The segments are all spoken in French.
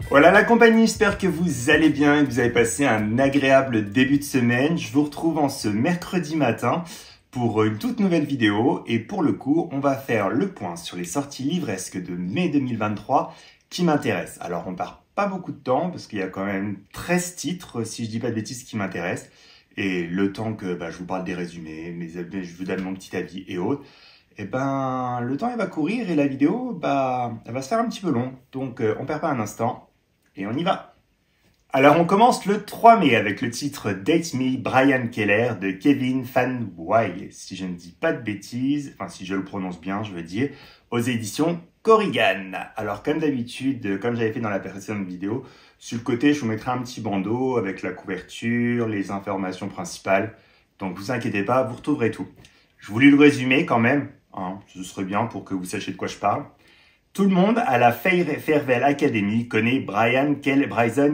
Voilà la compagnie, j'espère que vous allez bien et que vous avez passé un agréable début de semaine. Je vous retrouve en ce mercredi matin pour une toute nouvelle vidéo et pour le coup, on va faire le point sur les sorties livresques de mai 2023 qui m'intéressent. Alors on part pas beaucoup de temps parce qu'il y a quand même 13 titres, si je dis pas de bêtises, qui m'intéressent. Et le temps que je vous parle des résumés, je vous donne mon petit avis et autres, et le temps il va courir et la vidéo, elle va se faire un petit peu long. Donc on perd pas un instant et on y va. Alors on commence le 3 mai avec le titre Date Me, Brian Keller de Kevin Van Wye, si je ne dis pas de bêtises, enfin si je le prononce bien, je veux dire, aux éditions Corrigan. Alors comme d'habitude, comme j'avais fait dans la précédente vidéo, sur le côté je vous mettrai un petit bandeau avec la couverture, les informations principales. Donc vous inquiétez pas, vous retrouverez tout. Je vous lis le résumé quand même, hein, ce serait bien pour que vous sachiez de quoi je parle. Tout le monde à la Fairvale Academy connaît Bryson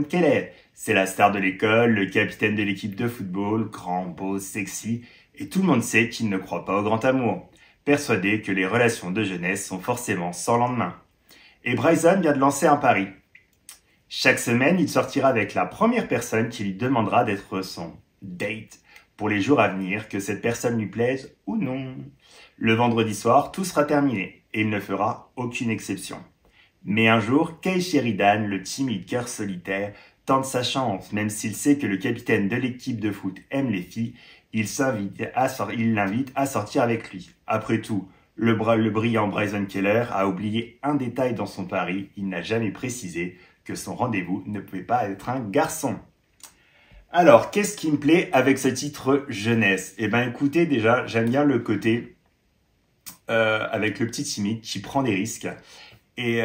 Keller. C'est la star de l'école, le capitaine de l'équipe de football, grand, beau, sexy, et tout le monde sait qu'il ne croit pas au grand amour, persuadé que les relations de jeunesse sont forcément sans lendemain. Et Bryson vient de lancer un pari. Chaque semaine, il sortira avec la première personne qui lui demandera d'être son date pour les jours à venir, que cette personne lui plaise ou non. Le vendredi soir, tout sera terminé et il ne fera aucune exception. Mais un jour, Kay Sheridan, le timide cœur solitaire, tente sa chance. Même s'il sait que le capitaine de l'équipe de foot aime les filles, il l'invite à sortir avec lui. Après tout, le brillant Bryson Keller a oublié un détail dans son pari. Il n'a jamais précisé que son rendez-vous ne pouvait pas être un garçon. Alors, qu'est-ce qui me plaît avec ce titre jeunesse? Écoutez, déjà, j'aime bien le côté avec le petit timide qui prend des risques et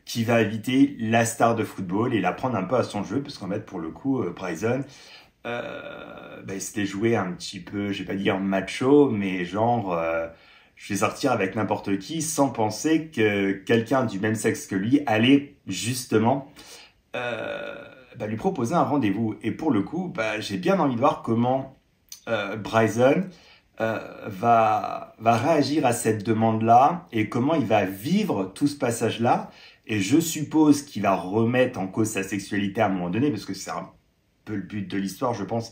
qui va éviter la star de football et la prendre un peu à son jeu, parce qu'en fait, pour le coup, Bryson, il s'était joué un petit peu, je vais pas dire macho, mais genre, je vais sortir avec n'importe qui sans penser que quelqu'un du même sexe que lui allait justement lui proposer un rendez-vous. Et pour le coup, j'ai bien envie de voir comment Bryson va réagir à cette demande-là et comment il va vivre tout ce passage-là. Et je suppose qu'il va remettre en cause sa sexualité à un moment donné, parce que c'est un peu le but de l'histoire, je pense,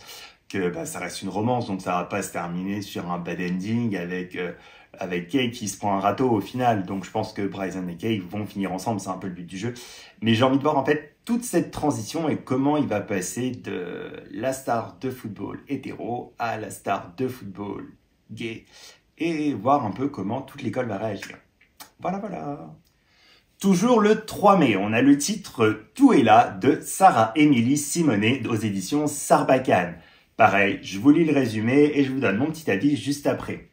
que ça reste une romance, donc ça va pas se terminer sur un bad ending avec Kay qui se prend un râteau au final. Donc je pense que Bryson et Kay vont finir ensemble, c'est un peu le but du jeu. Mais j'ai envie de voir en fait toute cette transition et comment il va passer de la star de football hétéro à la star de football gay et voir un peu comment toute l'école va réagir. Voilà. Toujours le 3 mai, on a le titre Tout est là de Sarah Emily Simonet aux éditions Sarbacane. Pareil, je vous lis le résumé et je vous donne mon petit avis juste après.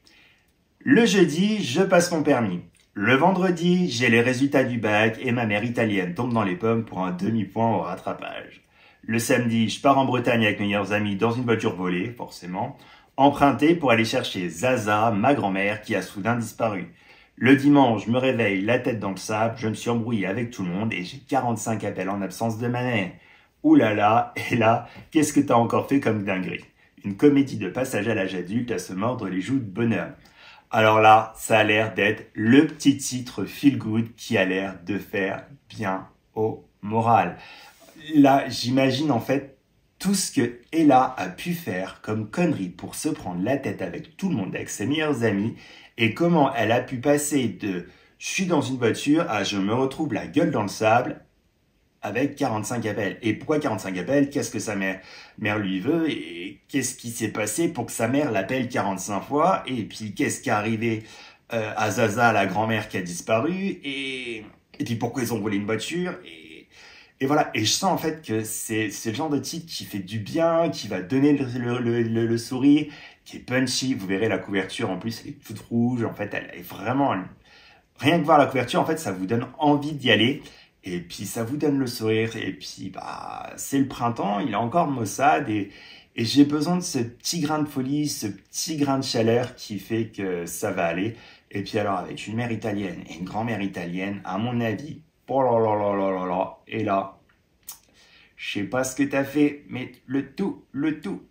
Le jeudi, je passe mon permis. Le vendredi, j'ai les résultats du bac et ma mère italienne tombe dans les pommes pour un demi-point au rattrapage. Le samedi, je pars en Bretagne avec mes meilleurs amis dans une voiture volée, forcément, empruntée pour aller chercher Zaza, ma grand-mère, qui a soudain disparu. Le dimanche, je me réveille, la tête dans le sable, je me suis embrouillé avec tout le monde et j'ai 45 appels en absence de ma mère. Ouh là là, et là, qu'est-ce que t'as encore fait comme dinguerie? Une comédie de passage à l'âge adulte à se mordre les joues de bonheur. Alors là, ça a l'air d'être le petit titre feel good qui a l'air de faire bien au moral. Là, j'imagine en fait tout ce que Ella a pu faire comme connerie pour se prendre la tête avec tout le monde, avec ses meilleurs amis, et comment elle a pu passer de « je suis dans une voiture » à « je me retrouve la gueule dans le sable » avec 45 appels. Et pourquoi 45 appels? Qu'est-ce que sa mère lui veut? Et qu'est-ce qui s'est passé pour que sa mère l'appelle 45 fois? Et puis qu'est-ce qui est arrivé à Zaza, la grand-mère qui a disparu? Et puis pourquoi ils ont volé une voiture? Et voilà, et je sens en fait que c'est le genre de titre qui fait du bien, qui va donner le sourire, qui est punchy. Vous verrez la couverture, en plus elle est toute rouge, en fait elle est vraiment... Rien que voir la couverture, en fait ça vous donne envie d'y aller. Et puis ça vous donne le sourire, et puis c'est le printemps, il est encore maussade, et j'ai besoin de ce petit grain de folie, ce petit grain de chaleur qui fait que ça va aller. Et puis alors avec une mère italienne et une grand-mère italienne, à mon avis, oh là là là là là là, et là, je sais pas ce que t'as fait, mais le tout,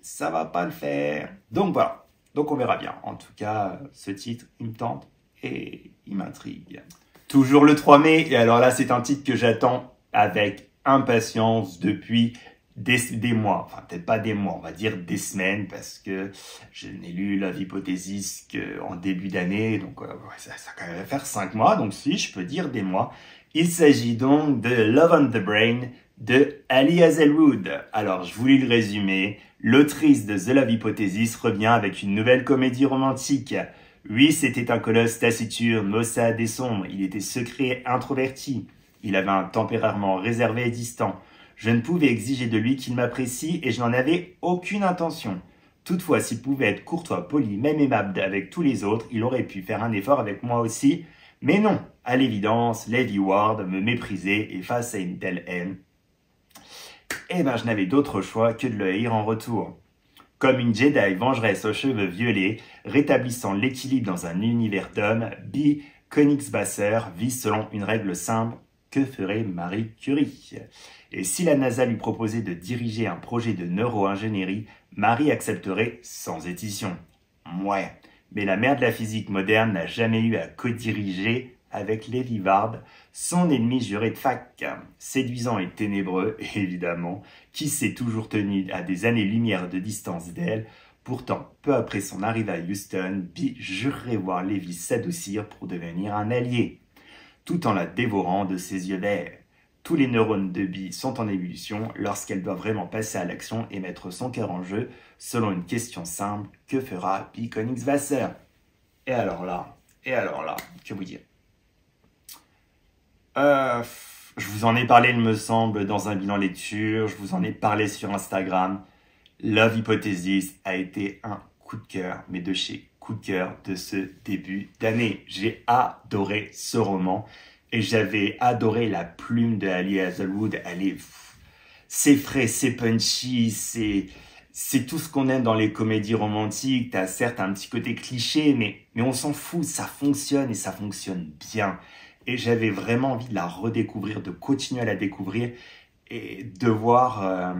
ça va pas le faire. Donc voilà, donc on verra bien. En tout cas, ce titre, il me tente et il m'intrigue. Toujours le 3 mai, et alors là c'est un titre que j'attends avec impatience depuis des mois, enfin peut-être pas des mois, on va dire des semaines, parce que je n'ai lu Love Hypothesis qu'en début d'année, donc ça quand même faire 5 mois, donc si, je peux dire des mois. Il s'agit donc de Love on the Brain de Ali Hazelwood. Alors, je vous lis le résumé. L'autrice de The Love Hypothesis revient avec une nouvelle comédie romantique. Oui, c'était un colosse taciturne, maussade et sombre. Il était secret, introverti. Il avait un tempérament réservé et distant. Je ne pouvais exiger de lui qu'il m'apprécie et je n'en avais aucune intention. Toutefois, s'il pouvait être courtois, poli, même aimable avec tous les autres, il aurait pu faire un effort avec moi aussi. Mais non, à l'évidence, Lady Ward me méprisait et face à une telle haine, je n'avais d'autre choix que de le haïr en retour. Comme une Jedi vengeresse aux cheveux violets, rétablissant l'équilibre dans un univers d'hommes, Bee Königswasser vit selon une règle simple. Que ferait Marie Curie? Et si la NASA lui proposait de diriger un projet de neuro-ingénierie, Marie accepterait sans édition. Ouais, mais la mère de la physique moderne n'a jamais eu à co-diriger avec Lady Ward, son ennemi juré de fac. Séduisant et ténébreux, évidemment, qui s'est toujours tenu à des années-lumière de distance d'elle. Pourtant, peu après son arrivée à Houston, Bee jurerait voir Levi s'adoucir pour devenir un allié, tout en la dévorant de ses yeux verts. Tous les neurones de Bee sont en ébullition lorsqu'elle doit vraiment passer à l'action et mettre son cœur en jeu, selon une question simple, que fera Bee Königswasser? Et alors là, que vous dire? Je vous en ai parlé, il me semble, dans un bilan lecture, je vous en ai parlé sur Instagram. Love Hypothesis a été un coup de cœur, mais de chez coup de cœur de ce début d'année. J'ai adoré ce roman et j'avais adoré la plume de Ali Hazelwood. C'est frais, c'est punchy, c'est tout ce qu'on aime dans les comédies romantiques. T'as certes un petit côté cliché, mais on s'en fout, ça fonctionne et ça fonctionne bien. Et j'avais vraiment envie de la redécouvrir, de continuer à la découvrir et de voir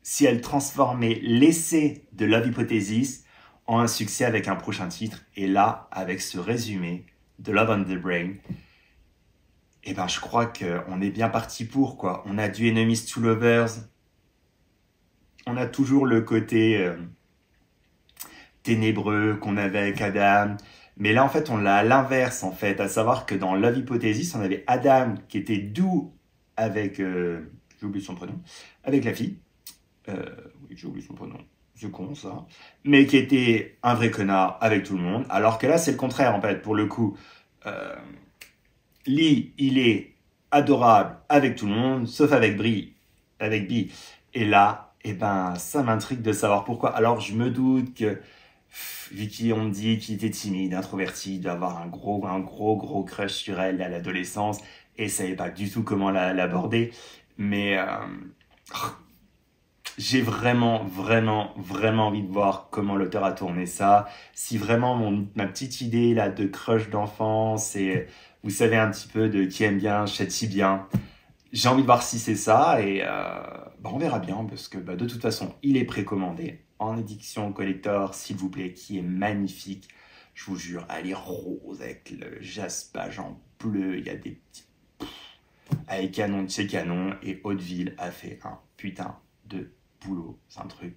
si elle transformait l'essai de Love Hypothesis en un succès avec un prochain titre. Et là, avec ce résumé de Love on the Brain, je crois qu'on est bien parti pour, quoi. On a du Enemies to Lovers, on a toujours le côté ténébreux qu'on avait avec Adam. Mais là, en fait, on l'a à l'inverse, en fait. À savoir que dans Love Hypothesis, on avait Adam qui était doux avec... j'ai oublié son prénom. Avec la fille. Oui, j'ai oublié son prénom. C'est con, ça. Mais qui était un vrai connard avec tout le monde. Alors que là, c'est le contraire, en fait, pour le coup. Lee, il est adorable avec tout le monde, sauf avec Bee. Et là, ça m'intrigue de savoir pourquoi. Alors, je me doute que... Vicky, on me dit qu'il était timide, introverti, d'avoir un gros crush sur elle à l'adolescence et savait pas du tout comment l'aborder. Mais j'ai vraiment envie de voir comment l'auteur a tourné ça. Si vraiment ma petite idée là de crush d'enfance et vous savez un petit peu de qui aime bien, châtie bien. J'ai envie de voir si c'est ça et on verra bien parce que de toute façon, il est précommandé en édition collector, s'il vous plaît, qui est magnifique. Je vous jure, elle est rose avec le jaspage en bleu. Il y a des petits... avec canon de chez Canon et Hauteville a fait un putain de boulot. C'est un truc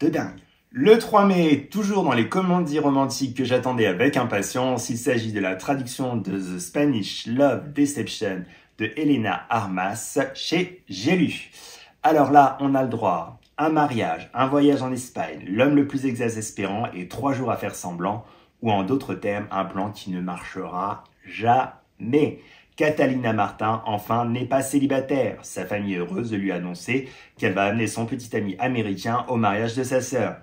de dingue. Le 3 mai, toujours dans les comédies romantiques que j'attendais avec impatience, il s'agit de la traduction de The Spanish Love Deception de Elena Armas chez J'ai lu. Alors là, on a le droit à un mariage, un voyage en Espagne, l'homme le plus exaspérant et 3 jours à faire semblant, ou en d'autres termes, un plan qui ne marchera jamais. Catalina Martin, enfin, n'est pas célibataire. Sa famille est heureuse de lui annoncer qu'elle va amener son petit ami américain au mariage de sa sœur.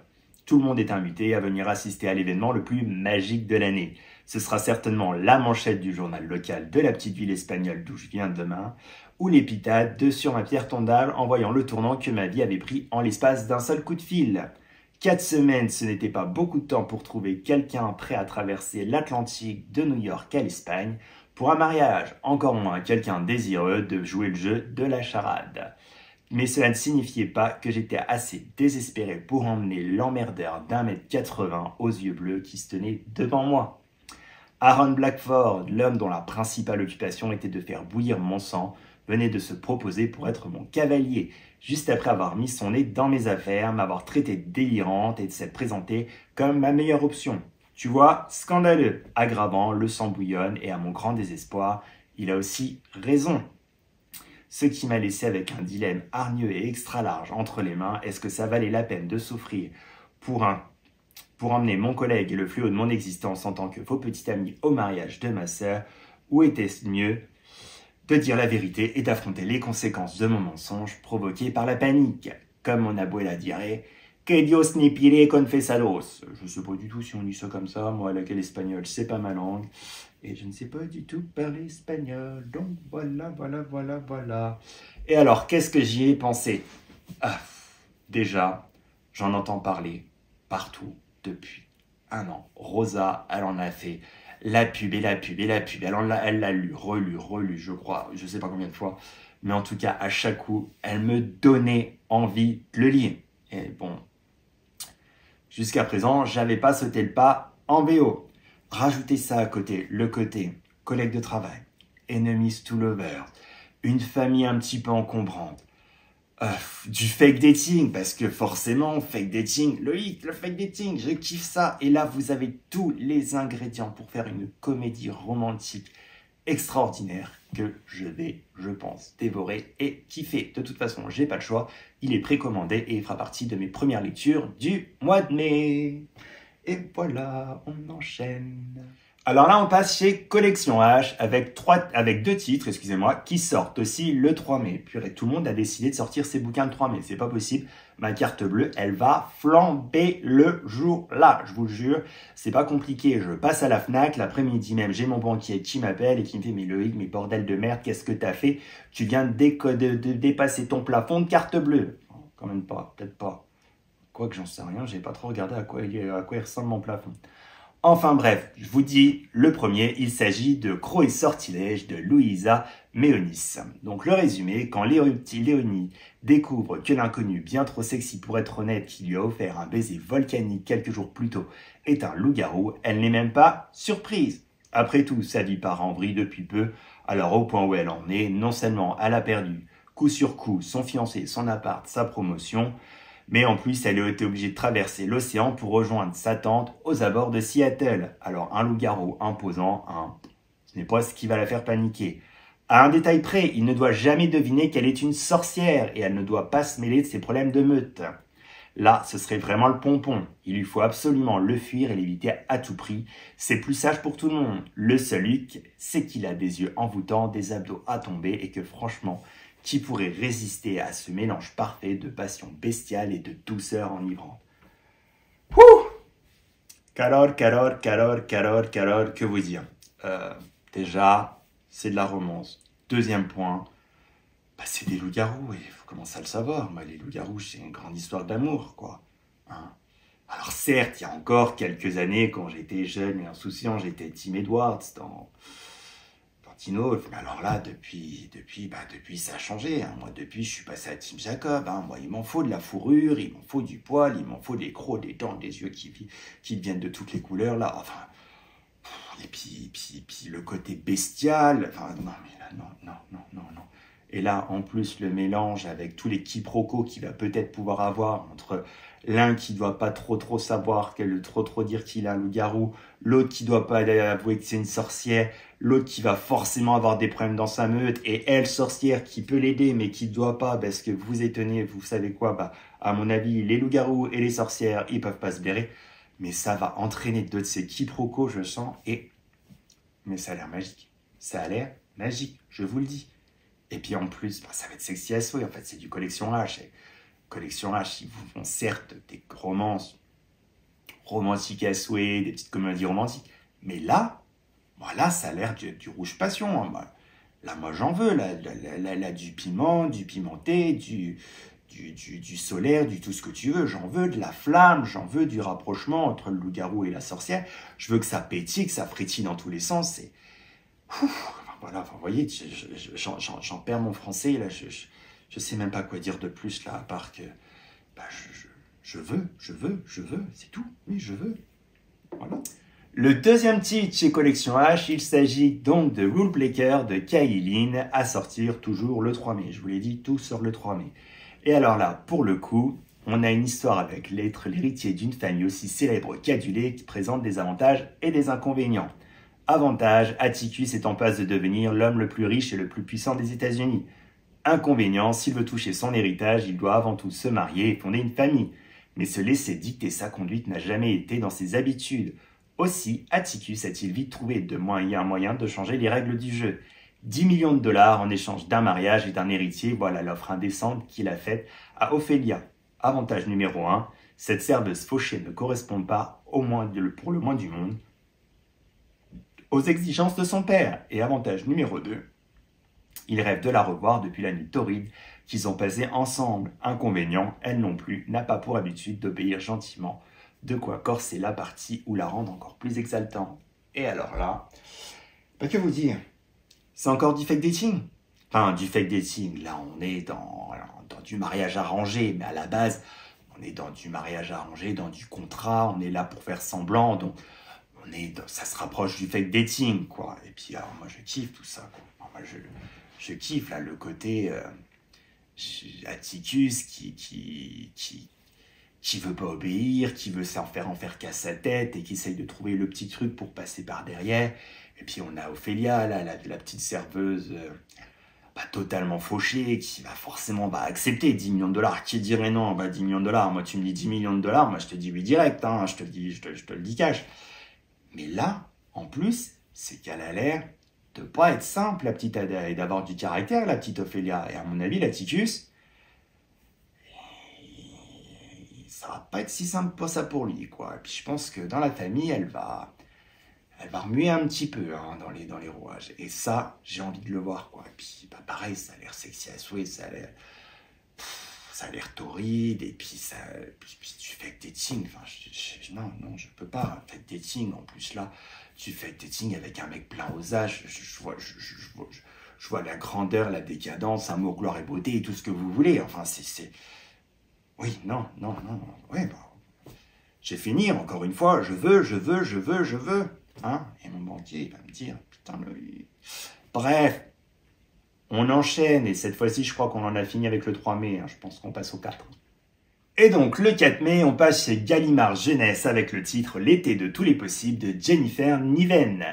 Tout le monde est invité à venir assister à l'événement le plus magique de l'année. Ce sera certainement la manchette du journal local de la petite ville espagnole d'où je viens demain, ou l'épitaphe de sur ma pierre tombale en voyant le tournant que ma vie avait pris en l'espace d'un seul coup de fil. 4 semaines, ce n'était pas beaucoup de temps pour trouver quelqu'un prêt à traverser l'Atlantique de New York à l'Espagne pour un mariage, encore moins quelqu'un désireux de jouer le jeu de la charade. Mais cela ne signifiait pas que j'étais assez désespéré pour emmener l'emmerdeur d'1,80 m aux yeux bleus qui se tenait devant moi. Aaron Blackford, l'homme dont la principale occupation était de faire bouillir mon sang, venait de se proposer pour être mon cavalier, juste après avoir mis son nez dans mes affaires, m'avoir traité de délirante et de s'être présenté comme ma meilleure option. Tu vois, scandaleux, aggravant, le sang bouillonne et à mon grand désespoir, il a aussi raison. Ce qui m'a laissé avec un dilemme hargneux et extra large entre les mains, est-ce que ça valait la peine de souffrir pour emmener mon collègue et le fléau de mon existence en tant que faux petit ami au mariage de ma sœur, ou était-ce mieux de dire la vérité et d'affronter les conséquences de mon mensonge provoqué par la panique, comme mon abuela dirait, que Dios ni pire confesados. Je ne sais pas du tout si on dit ça comme ça, moi laquelle espagnol c'est pas ma langue, et je ne sais pas du tout parler espagnol, donc voilà. Et alors, qu'est-ce que j'y ai pensé? Déjà, j'en entends parler partout depuis un an. Rosa, elle en a fait la pub et la pub et la pub. Elle l'a lu, relu, je crois, je sais pas combien de fois. Mais en tout cas, à chaque coup, elle me donnait envie de le lire. Et bon, jusqu'à présent, j'avais pas sauté le pas en VO. Rajoutez ça à côté, le côté collègue de travail, enemies to lovers, une famille un petit peu encombrante, du fake dating, parce que forcément, fake dating, le fake dating, je kiffe ça. Et là, vous avez tous les ingrédients pour faire une comédie romantique extraordinaire que je vais, je pense, dévorer et kiffer. De toute façon, j'ai pas le choix. Il est précommandé et il fera partie de mes premières lectures du mois de mai. Et voilà, on enchaîne. Alors là, on passe chez Collection H avec deux titres, excusez-moi, qui sortent aussi le 3 mai. Purée, tout le monde a décidé de sortir ses bouquins le 3 mai. C'est pas possible. Ma carte bleue, elle va flamber le jour-là. Je vous le jure, c'est pas compliqué. Je passe à la Fnac, l'après-midi même, j'ai mon banquier qui m'appelle et qui me fait « Mais Loïc, mais bordel de merde, qu'est-ce que t'as fait? Tu viens de dépasser ton plafond de carte bleue. » Quand même pas, peut-être pas. Quoique j'en sais rien, j'ai pas trop regardé à quoi il ressemble mon plafond. Enfin bref, je vous dis, le premier, il s'agit de Croc et sortilège de Louisa Meonis. Donc le résumé, quand Léonie découvre que l'inconnu, bien trop sexy pour être honnête, qui lui a offert un baiser volcanique quelques jours plus tôt, est un loup-garou, elle n'est même pas surprise. Après tout, sa vie part en vrille depuis peu, alors au point où elle en est, non seulement elle a perdu coup sur coup son fiancé, son appart, sa promotion, mais en plus, elle a été obligée de traverser l'océan pour rejoindre sa tante aux abords de Seattle. Alors, un loup-garou imposant, ce n'est pas ce qui va la faire paniquer. À un détail près, il ne doit jamais deviner qu'elle est une sorcière et elle ne doit pas se mêler de ses problèmes de meute. Là, ce serait vraiment le pompon. Il lui faut absolument le fuir et l'éviter à tout prix. C'est plus sage pour tout le monde. Le seul hic, c'est qu'il a des yeux envoûtants, des abdos à tomber et que franchement, qui pourrait résister à ce mélange parfait de passion bestiale et de douceur enivrante. Ouh! Calor, que vous dire? Déjà, c'est de la romance. Deuxième point, c'est des loups-garous, il faut commencer à le savoir. Moi, les loups-garous, c'est une grande histoire d'amour, quoi. Hein? Alors certes, il y a encore quelques années, quand j'étais jeune et insouciant, j'étais Tim Edwards dans Tino, mais alors là, depuis, ça a changé. Hein. Moi, depuis, je suis passé à Team Jacob. Hein. Moi, il m'en faut de la fourrure, il m'en faut du poil, il m'en faut des crocs, des dents, des yeux qui viennent de toutes les couleurs, là. Enfin, et puis le côté bestial. Enfin, non, mais là, non. Et là, en plus, le mélange avec tous les quiproquos qu'il va peut-être pouvoir avoir entre l'un qui doit pas trop savoir, trop dire qu'il a un loup-garou, l'autre qui doit pas avouer que c'est une sorcière, l'autre qui va forcément avoir des problèmes dans sa meute, et elle, sorcière, qui peut l'aider, mais qui ne doit pas, parce que vous étonnez, vous savez quoi, à mon avis, les loups-garous et les sorcières, ils peuvent pas se blairer, mais ça va entraîner d'autres de ces quiproquos, je sens, mais ça a l'air magique. Ça a l'air magique, je vous le dis. Et puis en plus, ça va être sexy à souhait, en fait, c'est du Collection H. Et Collection H, ils vous font certes des romances romantiques à souhait, des petites comédies romantiques, mais là, voilà, ça a l'air du rouge passion. Hein. Là, moi, j'en veux. Là, du piment, du pimenté, du solaire, du tout ce que tu veux. J'en veux de la flamme, j'en veux du rapprochement entre le loup-garou et la sorcière. Je veux que ça pétille, que ça frétille dans tous les sens. Voilà, vous voyez, j'en perds mon français. Là, je sais même pas quoi dire de plus, là, à part que je veux, c'est tout. Oui, je veux. Voilà. Le deuxième titre chez Collection H, il s'agit donc de Rule Breaker de Kailin, à sortir toujours le 3 mai. Je vous l'ai dit, tout sort le 3 mai. Et alors là, pour le coup, on a une histoire avec l'héritier d'une famille aussi célèbre qu'adulée qui présente des avantages et des inconvénients. Avantage, Atticus est en passe de devenir l'homme le plus riche et le plus puissant des États-Unis. Inconvénient, s'il veut toucher son héritage, il doit avant tout se marier et fonder une famille. Mais se laisser dicter sa conduite n'a jamais été dans ses habitudes. Aussi, Atticus a-t-il vite trouvé un moyen de changer les règles du jeu. 10 millions de dollars en échange d'un mariage et d'un héritier, voilà l'offre indécente qu'il a faite à Ophélia. Avantage numéro 1, cette serveuse fauchée ne correspond pas, pour le moins du monde, aux exigences de son père. Et avantage numéro 2, il rêve de la revoir depuis la nuit torride qu'ils ont passée ensemble. Inconvénient, elle non plus n'a pas pour habitude d'obéir gentiment, de quoi corser la partie ou la rendre encore plus exaltante. Et alors là, que vous dire? C'est encore du fake dating. Enfin, du fake dating, là on est dans du mariage arrangé, mais à la base, on est dans du mariage arrangé, dans du contrat, on est là pour faire semblant, donc ça se rapproche du fake dating, quoi. Et puis alors, moi je kiffe tout ça, quoi. Moi je kiffe là le côté Atticus qui veut pas obéir, qui veut s'en faire qu'à sa tête et qui essaye de trouver le petit truc pour passer par derrière. Et puis on a Ophélia, là, la petite serveuse totalement fauchée, qui va forcément accepter 10 millions de dollars. Qui dirait non? 10 millions de dollars, moi tu me dis 10 millions de dollars, moi je te dis oui direct, hein, je te le dis cash. Mais là, en plus, c'est qu'elle a l'air de pas être simple, la petite Ada, et d'avoir du caractère, la petite Ophélia. Et à mon avis, l'Atticus, ça va pas être si simple pour ça pour lui, quoi. Et puis je pense que dans la famille, elle va remuer un petit peu hein, dans les rouages. Et ça, j'ai envie de le voir, quoi. Et puis pareil, ça a l'air sexy à souhait, ça a l'air torride, et puis tu fais avec dating, enfin, non, je peux pas, fake dating, en plus là, tu fais dating avec un mec plein aux âges, je vois la grandeur, la décadence, amour, gloire et beauté, et tout ce que vous voulez, enfin, oui, non, ouais, j'ai fini, encore une fois, je veux, hein, et mon banquier, il va me dire, putain, bref, on enchaîne, et cette fois-ci, je crois qu'on en a fini avec le 3 mai, hein, je pense qu'on passe au 4. Et donc, le 4 mai, on passe chez Gallimard Jeunesse avec le titre « L'été de tous les possibles » de Jennifer Niven.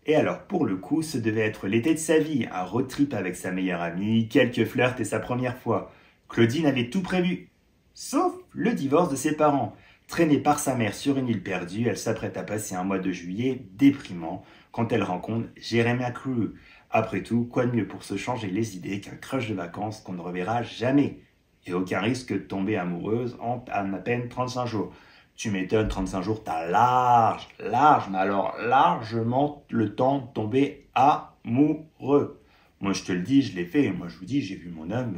Et alors, pour le coup, ce devait être l'été de sa vie, un road trip avec sa meilleure amie, quelques flirts et sa première fois. Claudine avait tout prévu, sauf le divorce de ses parents. Traînée par sa mère sur une île perdue, elle s'apprête à passer un mois de juillet déprimant quand elle rencontre Jeremiah Crew. Après tout, quoi de mieux pour se changer les idées qu'un crush de vacances qu'on ne reverra jamais? Et aucun risque de tomber amoureuse en à peine 35 jours. Tu m'étonnes, 35 jours, t'as mais alors largement le temps de tomber amoureux. Moi, je te le dis, je l'ai fait. Moi, je vous dis, j'ai vu mon homme.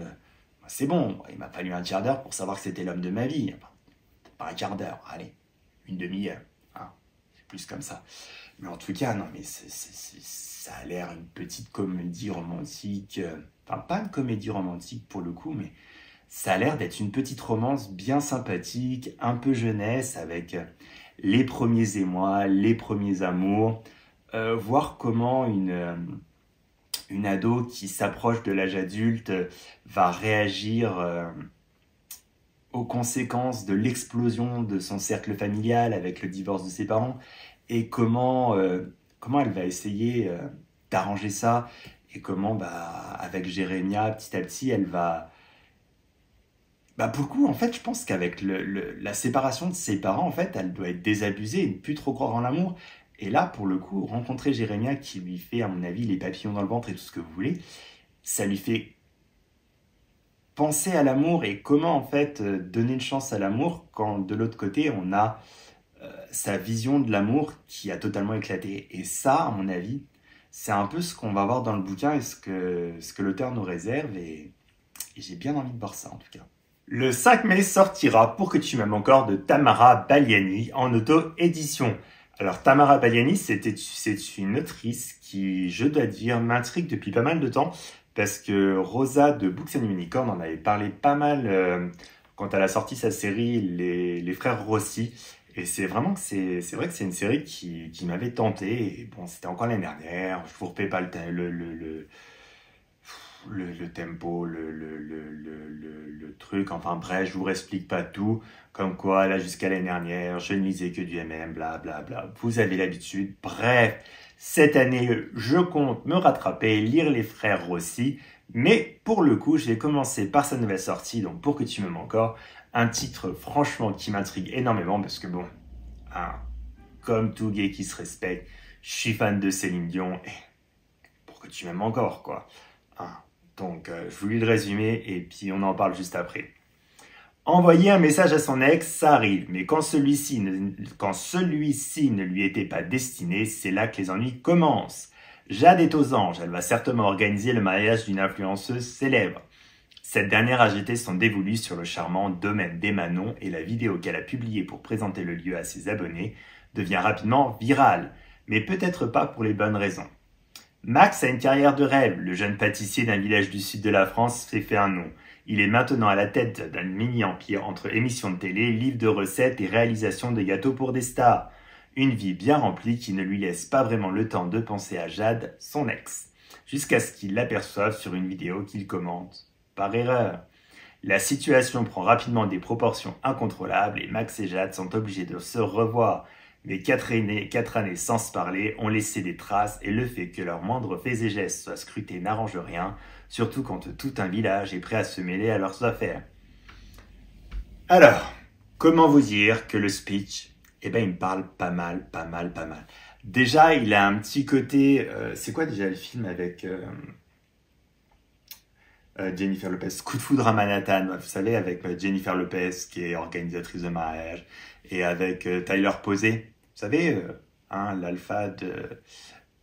C'est bon, il m'a fallu un quart d'heure pour savoir que c'était l'homme de ma vie. Enfin, pas un quart d'heure, allez, une demi-heure. Hein, c'est plus comme ça. Mais en tout cas, non, mais ça a l'air une petite comédie romantique. Enfin, pas une comédie romantique pour le coup, mais ça a l'air d'être une petite romance bien sympathique, un peu jeunesse, avec les premiers émois, les premiers amours. Voir comment une ado qui s'approche de l'âge adulte va réagir aux conséquences de l'explosion de son cercle familial avec le divorce de ses parents et comment elle va essayer d'arranger ça et comment avec Jérémia, petit à petit, elle va... pour le coup, en fait, je pense qu'avec la séparation de ses parents, en fait, elle doit être désabusée et ne plus trop croire en l'amour. Et là, pour le coup, rencontrer Jérémia qui lui fait, à mon avis, les papillons dans le ventre et tout ce que vous voulez, ça lui fait penser à l'amour et comment, en fait, donner une chance à l'amour quand, de l'autre côté, on a sa vision de l'amour qui a totalement éclaté. Et ça, à mon avis, c'est un peu ce qu'on va voir dans le bouquin et ce que l'auteur nous réserve. Et j'ai bien envie de voir ça, en tout cas. Le 5 mai sortira Pour que tu m'aimes encore de Tamara Baliani en auto-édition. Alors Tamara Baliani, c'est une autrice qui, je dois dire, m'intrigue depuis pas mal de temps parce que Rosa de Books and Unicorn en avait parlé pas mal quand elle a sorti sa série Les Frères Rossi. Et c'est vraiment que c'est vrai que c'est une série qui m'avait tenté. Et bon, c'était encore l'année dernière. Je vous refais pas le tempo, le truc. Enfin bref, je vous explique pas tout. Comme quoi, là, jusqu'à l'année dernière, je ne lisais que du MM, bla bla bla. Vous avez l'habitude. Bref, cette année, je compte me rattraper, lire Les Frères Rossi. Mais pour le coup, j'ai commencé par sa nouvelle sortie, donc Pour que tu m'aimes encore. Un titre, franchement, qui m'intrigue énormément parce que bon, hein, comme tout gay qui se respecte, je suis fan de Céline Dion et Pour que tu m'aimes encore, quoi. Hein. Donc, je vous lis le résumé et puis on en parle juste après. Envoyer un message à son ex, ça arrive, mais quand celui-ci ne lui était pas destiné, c'est là que les ennuis commencent. Jade est aux anges, elle va certainement organiser le mariage d'une influenceuse célèbre. Cette dernière a jeté son dévolu sur le charmant domaine d'Emanon et la vidéo qu'elle a publiée pour présenter le lieu à ses abonnés devient rapidement virale, mais peut-être pas pour les bonnes raisons. Max a une carrière de rêve, le jeune pâtissier d'un village du sud de la France s'est fait un nom. Il est maintenant à la tête d'un mini-empire entre émissions de télé, livres de recettes et réalisation de gâteaux pour des stars. Une vie bien remplie qui ne lui laisse pas vraiment le temps de penser à Jade, son ex, jusqu'à ce qu'il l'aperçoive sur une vidéo qu'il commente par erreur. La situation prend rapidement des proportions incontrôlables et Max et Jade sont obligés de se revoir. Mais 4 années sans se parler ont laissé des traces et le fait que leurs moindres faits et gestes soient scrutés n'arrange rien, surtout quand tout un village est prêt à se mêler à leurs affaires. Alors, comment vous dire que le speech, eh ben, il me parle pas mal. Déjà, il a un petit côté... c'est quoi déjà le film avec Jennifer Lopez, Coup de foudre à Manhattan, vous savez, avec Jennifer Lopez qui est organisatrice de mariage, et avec Tyler Posey, vous savez, hein, l'alpha de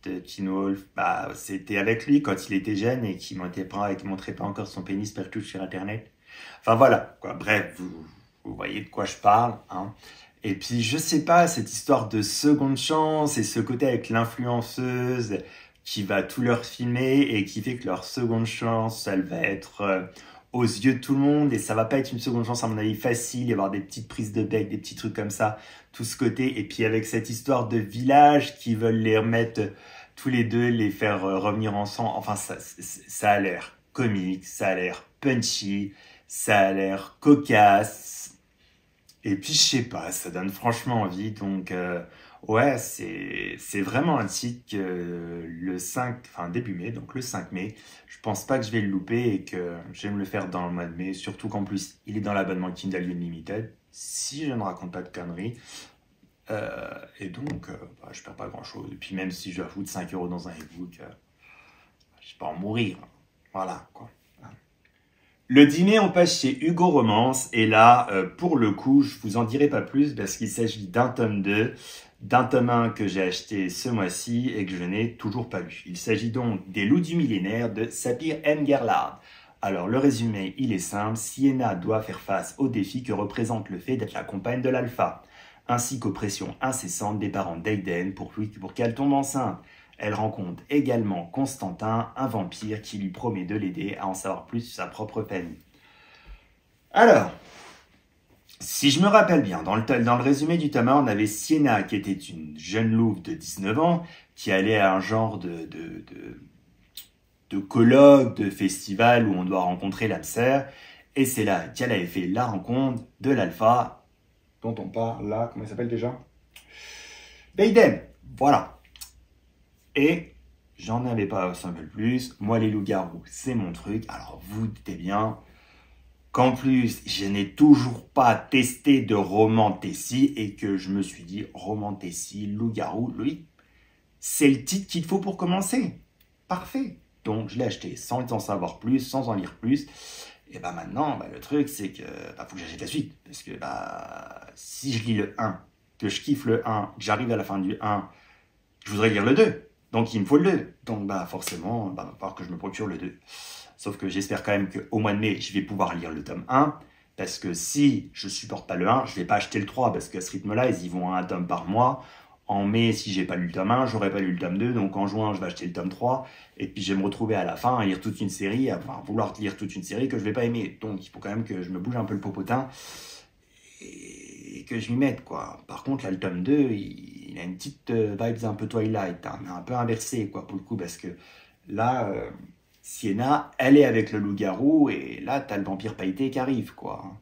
Teen Wolf, bah, c'était avec lui quand il était jeune et qui montrait pas encore son pénis partout sur Internet. Enfin voilà, quoi. Bref, vous voyez de quoi je parle, hein. Et puis, je sais pas, cette histoire de seconde chance et ce côté avec l'influenceuse qui va tout leur filmer et qui fait que leur seconde chance, elle va être aux yeux de tout le monde et ça va pas être une seconde chance à mon avis facile, il y avoir des petites prises de bec, des petits trucs comme ça, tout ce côté. Et puis avec cette histoire de village qui veulent les remettre tous les deux, les faire revenir ensemble, enfin ça a l'air comique, ça a l'air punchy, ça a l'air cocasse. Et puis je sais pas, ça donne franchement envie, donc... ouais, c'est vraiment un titre que début mai, donc le 5 mai, je pense pas que je vais le louper et que je vais me le faire dans le mois de mai, surtout qu'en plus, il est dans l'abonnement Kindle Unlimited, si je ne raconte pas de conneries. Et donc, je perds pas grand chose. Et puis même si je dois foutre 5 € dans un ebook, je vais pas en mourir. Voilà, quoi. Le dîner, on passe chez Hugo Romance, et là, pour le coup, je vous en dirai pas plus parce qu'il s'agit d'un tome 2, d'un tome 1 que j'ai acheté ce mois-ci et que je n'ai toujours pas lu. Il s'agit donc des Loups du millénaire de Sapir M. Gerlach. Alors, le résumé, il est simple. Sienna doit faire face au défi que représente le fait d'être la compagne de l'alpha, ainsi qu'aux pressions incessantes des parents d'Aiden pour qu'elle tombe enceinte. Elle rencontre également Constantin, un vampire qui lui promet de l'aider à en savoir plus sur sa propre famille. Alors, si je me rappelle bien, dans le résumé du tome 1, on avait Sienna qui était une jeune louve de 19 ans qui allait à un genre de colloque, de festival où on doit rencontrer l'âme sœur. Et c'est là qu'elle avait fait la rencontre de l'alpha, dont on parle là, comment il s'appelle déjà? Aiden, voilà. Et j'en avais pas un peu plus. Moi, les loups-garous, c'est mon truc. Alors, vous doutez bien qu'en plus, je n'ai toujours pas testé de roman Tessie et que je me suis dit, roman Tessie, loup-garou, lui, c'est le titre qu'il faut pour commencer. Parfait. Donc, je l'ai acheté sans en savoir plus, sans en lire plus. Et bah maintenant, le truc, c'est que faut que j'achète la suite. Parce que si je lis le 1, que je kiffe le 1, que j'arrive à la fin du 1, je voudrais lire le 2. Donc, il me faut le 2. Donc, forcément, il va falloir que je me procure le 2. Sauf que j'espère quand même qu'au mois de mai, je vais pouvoir lire le tome 1. Parce que si je supporte pas le 1, je vais pas acheter le 3. Parce qu'à ce rythme-là, ils y vont à un tome par mois. En mai, si j'ai pas lu le tome 1, j'aurais pas lu le tome 2. Donc, en juin, je vais acheter le tome 3. Et puis, je vais me retrouver à la fin à lire toute une série, à vouloir lire toute une série que je vais pas aimer. Donc, il faut quand même que je me bouge un peu le popotin. Et que je m'y mette, quoi. Par contre, là, le tome 2, il a une petite vibes un peu Twilight, hein, mais un peu inversée, quoi, pour le coup, parce que là, Sienna, elle est avec le loup-garou, et là, t'as le vampire pailleté qui arrive, quoi.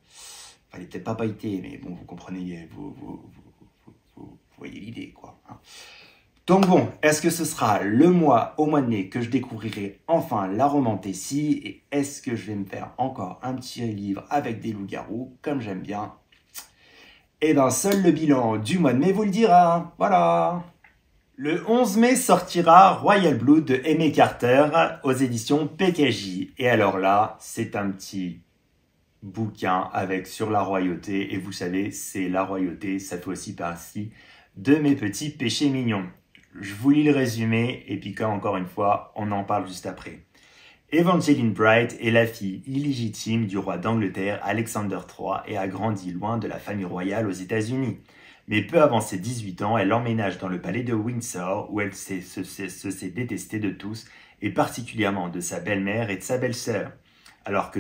Enfin, il est peut-être pas pailleté, mais bon, vous comprenez, vous voyez l'idée, quoi. Hein. Donc bon, est-ce que ce sera au mois de mai, que je découvrirai enfin la romantécie, et est-ce que je vais me faire encore un petit livre avec des loups-garous, comme j'aime bien? Eh bien, seul le bilan du mois de mai vous le dira. Voilà. Le 11 mai sortira Royal Blood de Aimé Carter aux éditions PKJ. Et alors là, c'est un petit bouquin avec sur la royauté. Et vous savez, c'est la royauté, ça fait aussi partie de mes petits péchés mignons. Je vous lis le résumé et puis comme encore une fois, on en parle juste après. Evangeline Bright est la fille illégitime du roi d'Angleterre Alexander III et a grandi loin de la famille royale aux États-Unis. Mais peu avant ses 18 ans, elle emménage dans le palais de Windsor où elle se sait détestée de tous et particulièrement de sa belle-mère et de sa belle-sœur. Alors que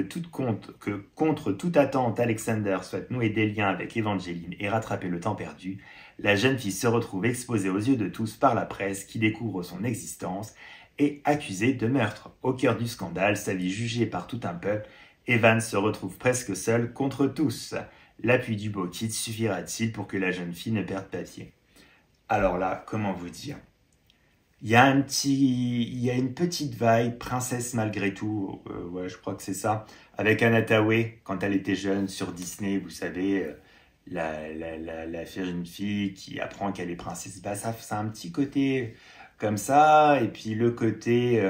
contre toute attente, Alexander souhaite nouer des liens avec Evangeline et rattraper le temps perdu, la jeune fille se retrouve exposée aux yeux de tous par la presse qui découvre son existence et accusée de meurtre. Au cœur du scandale, sa vie jugée par tout un peuple, Evan se retrouve presque seul contre tous. L'appui du beau kid suffira-t-il pour que la jeune fille ne perde pas pied? Alors là, comment vous dire? Il y a une petite vibe princesse malgré tout, ouais, je crois que c'est ça, avec Anna Thaoué, quand elle était jeune sur Disney, vous savez, la jeune fille qui apprend qu'elle est princesse, bah ça a un petit côté comme ça, et puis le côté,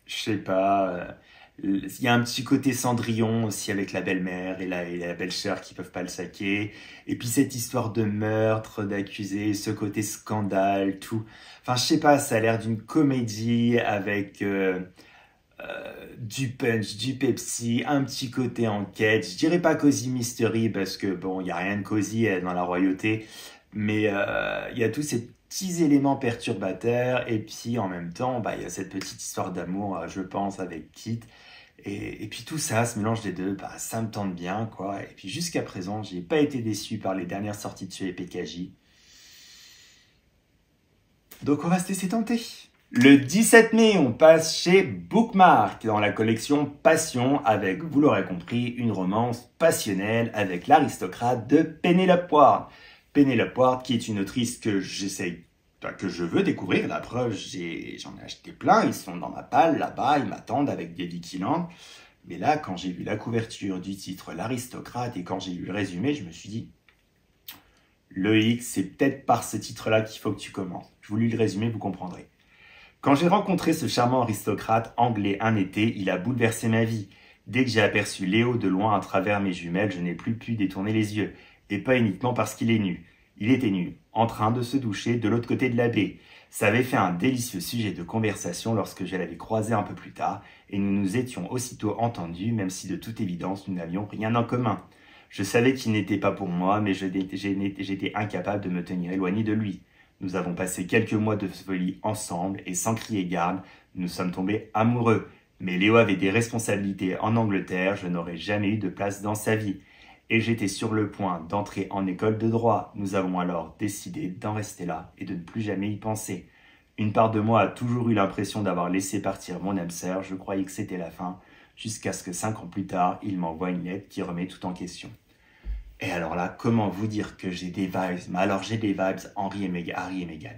je sais pas, il y a un petit côté Cendrillon aussi avec la belle-mère et la belle-sœur qui peuvent pas le saquer. Et puis cette histoire de meurtre, d'accusé, ce côté scandale, tout. Enfin, je sais pas, ça a l'air d'une comédie avec du punch, du Pepsi, un petit côté enquête. Je dirais pas Cozy Mystery parce que bon, il y a rien de cosy dans la royauté. Mais il y a tous ces petits éléments perturbateurs. Et puis en même temps, bah, il y a cette petite histoire d'amour, je pense, avec Kit. Et puis tout ça, ce mélange des deux, bah, ça me tente bien, quoi. Et puis jusqu'à présent, j'ai pas été déçu par les dernières sorties de chez PKJ. Donc on va se laisser tenter. Le 17 mai, on passe chez Bookmark dans la collection Passion avec, vous l'aurez compris, une romance passionnelle avec l'aristocrate de Penelope Ward. Penelope Ward qui est une autrice que que je veux découvrir. La preuve, j'en ai acheté plein, ils sont dans ma palle là-bas, ils m'attendent avec des Vikiland. Mais là, quand j'ai vu la couverture du titre L'aristocrate et quand j'ai lu le résumé, je me suis dit, Loïc, c'est peut-être par ce titre-là qu'il faut que tu commences. Je vous lis le résumé, vous comprendrez. Quand j'ai rencontré ce charmant aristocrate anglais un été, il a bouleversé ma vie. Dès que j'ai aperçu Léo de loin à travers mes jumelles, je n'ai plus pu détourner les yeux. Et pas uniquement parce qu'il est nu. Il était nu, en train de se doucher de l'autre côté de la baie. Ça avait fait un délicieux sujet de conversation lorsque je l'avais croisé un peu plus tard, et nous nous étions aussitôt entendus, même si de toute évidence nous n'avions rien en commun. Je savais qu'il n'était pas pour moi, mais j'étais incapable de me tenir éloigné de lui. Nous avons passé quelques mois de folie ensemble, et sans crier garde, nous sommes tombés amoureux. Mais Léo avait des responsabilités en Angleterre, je n'aurais jamais eu de place dans sa vie. Et j'étais sur le point d'entrer en école de droit. Nous avons alors décidé d'en rester là et de ne plus jamais y penser. Une part de moi a toujours eu l'impression d'avoir laissé partir mon âme sœur, je croyais que c'était la fin, jusqu'à ce que 5 ans plus tard, il m'envoie une lettre qui remet tout en question. Et alors là, comment vous dire que j'ai des vibes? Mais alors j'ai des vibes Harry et Meghan.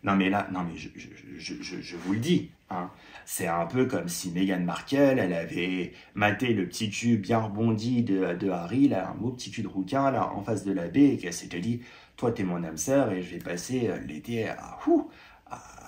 Non mais là, non mais je vous le dis, hein, c'est un peu comme si Meghan Markle, elle avait maté le petit cul bien rebondi de Harry, là, un beau petit cul de rouquin, là, en face de la baie, et qu'elle s'était dit, toi t'es mon âme sœur, et je vais passer l'été à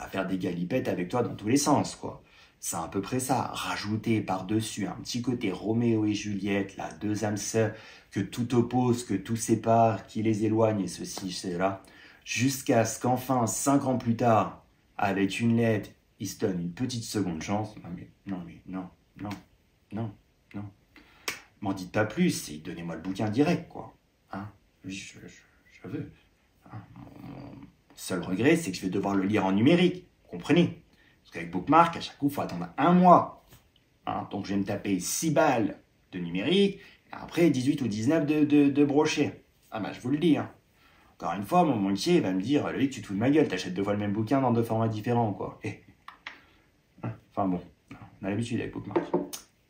faire des galipettes avec toi dans tous les sens, quoi. C'est à peu près ça, rajouter par-dessus un petit côté Roméo et Juliette, là, deux âmes sœurs, que tout oppose, que tout sépare, qui les éloigne, et ceci, cela, jusqu'à ce qu'enfin, 5 ans plus tard, avec une lettre, il se donne une petite seconde chance. Non. M'en dites pas plus, et donnez-moi le bouquin direct, quoi. Hein? Oui, je veux. Hein? Mon seul regret, c'est que je vais devoir le lire en numérique, vous comprenez? Parce qu'avec Bookmark, à chaque coup, il faut attendre un mois. Hein? Donc je vais me taper 6 balles de numérique, et après 18 ou 19 de brochet. Ah bah je vous le dis, hein. Encore une fois, mon banquier va me dire, Loïc, tu te fous de ma gueule, t'achètes 2 fois le même bouquin dans 2 formats différents, quoi. Enfin bon, on a l'habitude avec Bookmark.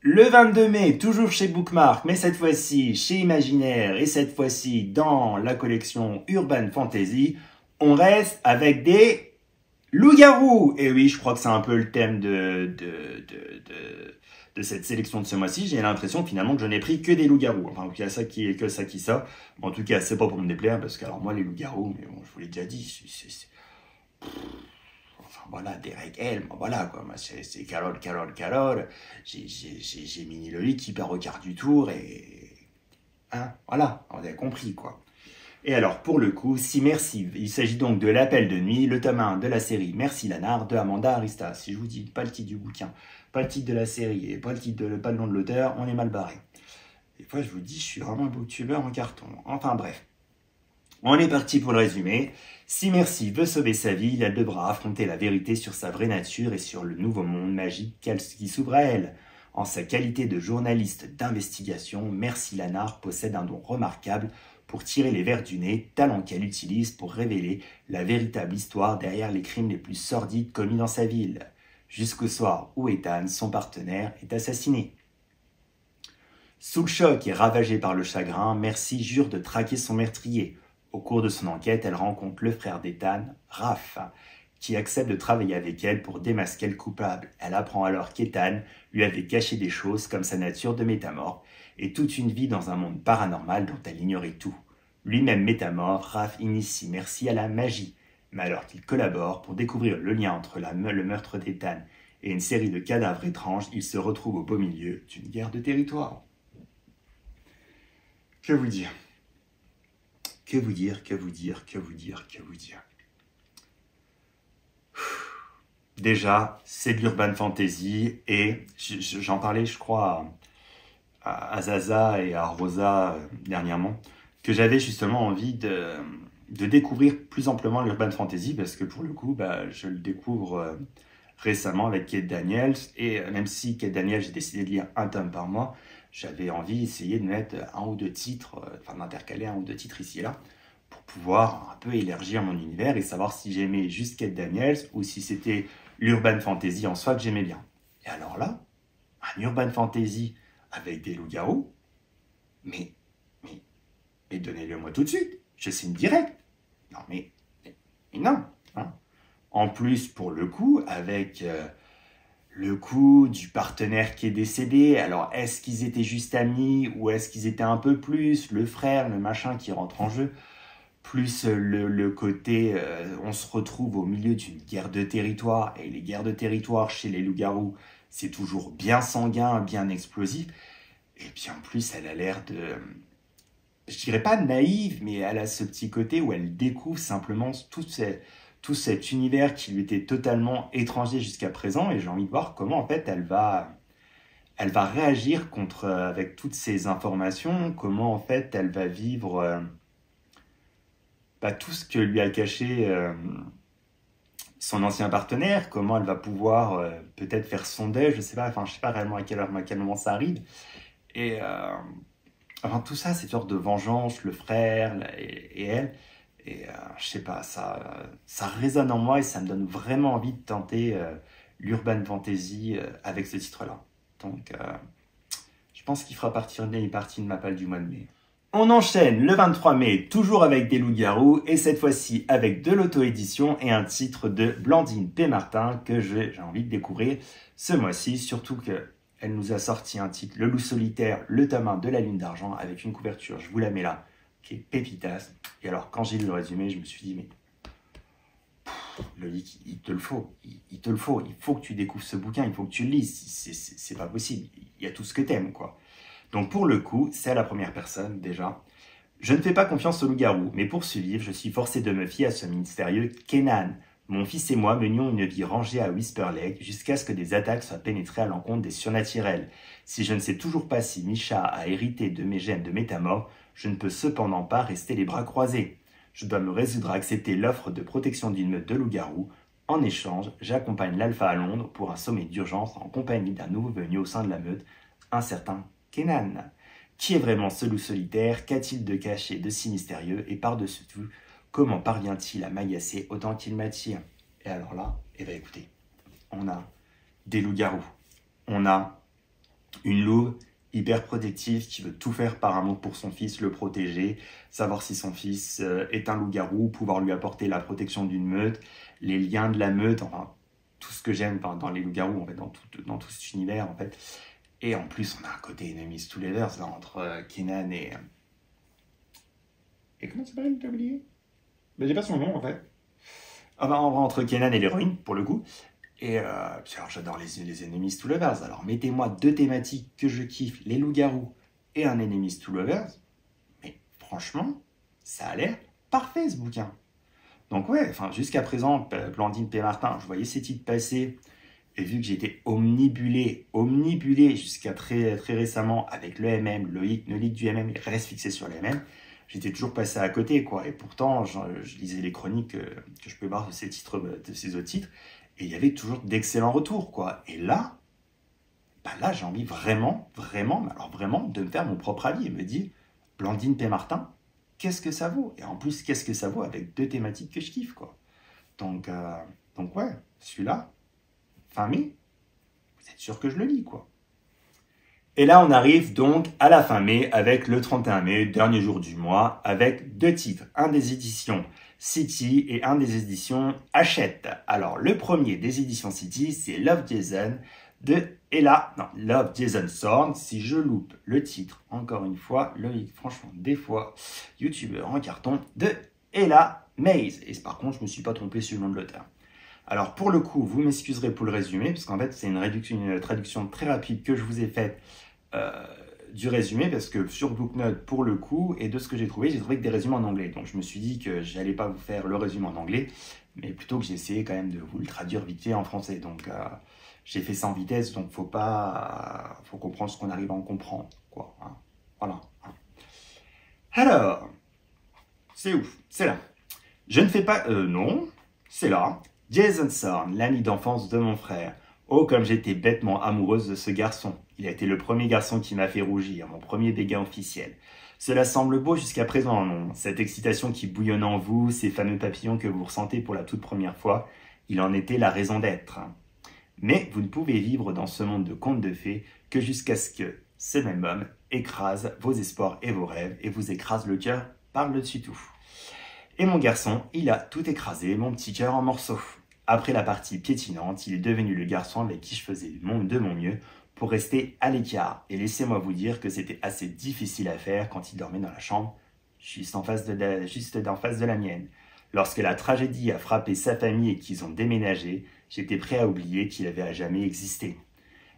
Le 22 mai, toujours chez Bookmark, mais cette fois-ci chez Imaginaire et cette fois-ci dans la collection Urban Fantasy, on reste avec des loups-garous. Et oui, je crois que c'est un peu le thème de cette sélection de ce mois-ci. J'ai l'impression finalement que je n'ai pris que des loups-garous. Enfin, qu'il y a ça qui est que ça qui sort. En tout cas, c'est pas pour me déplaire parce que alors moi les loups-garous, mais bon, je vous l'ai déjà dit, enfin voilà, Derek Helm, voilà quoi, c'est Carole. J'ai Mini Loïc qui part au quart du tour et... Hein, voilà, on a compris quoi. Et alors, pour le coup, si Merci, il s'agit donc de L'Appel de nuit, le tome 1 de la série Merci Lanard de Amanda Arista. Si je vous dis pas le titre du bouquin, pas le titre de la série et pas le nom de l'auteur, on est mal barré. Des fois, je vous dis, je suis vraiment un booktubeur en carton. Enfin bref. On est parti pour le résumé. Si Merci veut sauver sa vie, elle devra affronter la vérité sur sa vraie nature et sur le nouveau monde magique qui s'ouvre à elle. En sa qualité de journaliste d'investigation, Merci Lanard possède un don remarquable pour tirer les vers du nez, talent qu'elle utilise pour révéler la véritable histoire derrière les crimes les plus sordides commis dans sa ville, jusqu'au soir où Ethan, son partenaire, est assassiné. Sous le choc et ravagée par le chagrin, Merci jure de traquer son meurtrier. Au cours de son enquête, elle rencontre le frère d'Ethan, Raph, qui accepte de travailler avec elle pour démasquer le coupable. Elle apprend alors qu'Ethan lui avait caché des choses comme sa nature de métamorphe et toute une vie dans un monde paranormal dont elle ignorait tout. Lui-même métamorphe, Raph initie Merci à la magie, mais alors qu'ils collaborent pour découvrir le lien entre le meurtre d'Ethan et une série de cadavres étranges, ils se retrouvent au beau milieu d'une guerre de territoire. Que vous dire ? Que vous dire ? Déjà, c'est de l'urban fantasy et j'en parlais, je crois, à Zaza et à Rosa dernièrement, que j'avais justement envie de découvrir plus amplement l'urban fantasy parce que pour le coup, je le découvre récemment avec Kate Daniels et même si Kate Daniels, j'ai décidé de lire un tome par mois, j'avais envie d'essayer de mettre un ou deux titres, d'intercaler un ou deux titres ici et là, pour pouvoir un peu élargir mon univers et savoir si j'aimais juste Kate Daniels ou si c'était l'urban fantasy en soi que j'aimais bien. Et alors là, un urban fantasy avec des loups-garous, mais donnez-le-moi tout de suite, je signe direct. Non, mais non. Hein. En plus, pour le coup, avec... le coup du partenaire qui est décédé, alors est-ce qu'ils étaient juste amis ou est-ce qu'ils étaient un peu plus, le frère, le machin qui rentre en jeu, plus le côté on se retrouve au milieu d'une guerre de territoire et les guerres de territoire chez les loups-garous, c'est toujours bien sanguin, bien explosif et puis en plus elle a l'air de, je dirais pas naïve, mais elle a ce petit côté où elle découvre simplement tout cet univers qui lui était totalement étranger jusqu'à présent et j'ai envie de voir comment en fait elle va réagir avec toutes ces informations, comment en fait elle va vivre tout ce que lui a caché son ancien partenaire, comment elle va pouvoir peut-être faire son deuil, je sais pas réellement à quel moment ça arrive et tout ça, c'est une sorte de vengeance, le frère et elle. Et je sais pas, ça résonne en moi et ça me donne vraiment envie de tenter l'urban fantasy avec ce titre-là. Donc, je pense qu'il fera partie de ma palle du mois de mai. On enchaîne le 23 mai, toujours avec des loups-garous, et cette fois-ci avec de l'auto-édition et un titre de Blandine P. Martin que j'ai envie de découvrir ce mois-ci, surtout qu'elle nous a sorti un titre, Le Loup Solitaire, le tome 1 de la Lune d'Argent, avec une couverture, je vous la mets là, qui est pépitas. Et alors, quand j'ai lu le résumé, je me suis dit, mais Loïc, il te le faut, il te le faut, il faut que tu découvres ce bouquin, il faut que tu le lises, c'est pas possible, il y a tout ce que t'aimes, quoi. Donc pour le coup, c'est à la première personne, déjà. Je ne fais pas confiance au loup-garou, mais pour survivre, je suis forcé de me fier à ce mystérieux Kenan. Mon fils et moi menions une vie rangée à Whisper Lake jusqu'à ce que des attaques soient pénétrées à l'encontre des surnaturels. Si je ne sais toujours pas si Misha a hérité de mes gènes de métamorphe, je ne peux cependant pas rester les bras croisés. Je dois me résoudre à accepter l'offre de protection d'une meute de loups-garous. En échange, j'accompagne l'Alpha à Londres pour un sommet d'urgence en compagnie d'un nouveau venu au sein de la meute, un certain Kenan. Qui est vraiment ce loup solitaire? Qu'a-t-il de caché, de si mystérieux? Et par-dessus tout, comment parvient-il à m'agacer autant qu'il m'attire? Et alors là, eh bien écoutez, on a des loups-garous. On a une louve hyper protective qui veut tout faire par amour pour son fils, le protéger, savoir si son fils est un loup-garou, pouvoir lui apporter la protection d'une meute, les liens de la meute, enfin tout ce que j'aime dans les loups-garous, en fait, dans tout cet univers en fait. Et en plus, on a un côté enemies to lovers là, entre Kenan et... Et comment ça s'appelle, t'as oublié? Ben, j'ai pas son nom en fait. Ah ben, entre Kenan et l'héroïne, pour le coup. Et alors j'adore les enemies to lovers. Alors mettez-moi deux thématiques que je kiffe, les loups-garous et un enemies to lovers. Mais franchement, ça a l'air parfait ce bouquin. Donc ouais, enfin jusqu'à présent, Blandine P. Martin, je voyais ces titres passer. Et vu que j'étais omnibulé jusqu'à très récemment avec le MM, le leak du MM, il reste fixé sur le MM, j'étais toujours passé à côté, quoi. Et pourtant, je lisais les chroniques que je peux voir de ces titres, de ces autres titres, et il y avait toujours d'excellents retours, quoi. Et là, bah là, j'ai envie vraiment, alors vraiment, de me faire mon propre avis et me dire, Blandine P. Martin, qu'est-ce que ça vaut? Et en plus, qu'est-ce que ça vaut avec deux thématiques que je kiffe, quoi. Donc ouais, celui-là, fin mai, vous êtes sûr que je le lis, quoi. Et là, on arrive donc à la fin mai avec le 31 mai, dernier jour du mois, avec deux titres. Un des éditions City et un des éditions Hachette. Alors, le premier des éditions City, c'est Love Jason de Ella. Non, Love Jason Thorne. Si je loupe le titre, encore une fois, Loïc, franchement, des fois, youtubeur en carton, de Ella Mays. Et par contre, je ne me suis pas trompé sur le nom de l'auteur. Alors, pour le coup, vous m'excuserez pour le résumé, parce qu'en fait, c'est une traduction très rapide que je vous ai faite du résumé, parce que sur Booknote, pour le coup, et de ce que j'ai trouvé que des résumés en anglais. Donc, je me suis dit que j'allais pas vous faire le résumé en anglais, mais plutôt que j'ai essayé quand même de vous le traduire vite fait en français. Donc, j'ai fait ça en vitesse, donc faut comprendre ce qu'on arrive à en comprendre, quoi. Hein. Voilà. Hein. Alors, c'est ouf, c'est là. Je ne fais pas... non, c'est là. Jason Thorne, l'ami d'enfance de mon frère. Oh, comme j'étais bêtement amoureuse de ce garçon. Il a été le premier garçon qui m'a fait rougir, mon premier béguin officiel. Cela semble beau jusqu'à présent, non? Cette excitation qui bouillonne en vous, ces fameux papillons que vous ressentez pour la toute première fois, il en était la raison d'être. Mais vous ne pouvez vivre dans ce monde de contes de fées que jusqu'à ce que ce même homme écrase vos espoirs et vos rêves et vous écrase le cœur par le dessus tout. Et mon garçon, il a tout écrasé, mon petit cœur en morceaux. Après la partie piétinante, il est devenu le garçon avec qui je faisais de mon mieux pour rester à l'écart. Et laissez-moi vous dire que c'était assez difficile à faire quand il dormait dans la chambre, juste d'en face de la mienne. Lorsque la tragédie a frappé sa famille et qu'ils ont déménagé, j'étais prêt à oublier qu'il avait à jamais existé.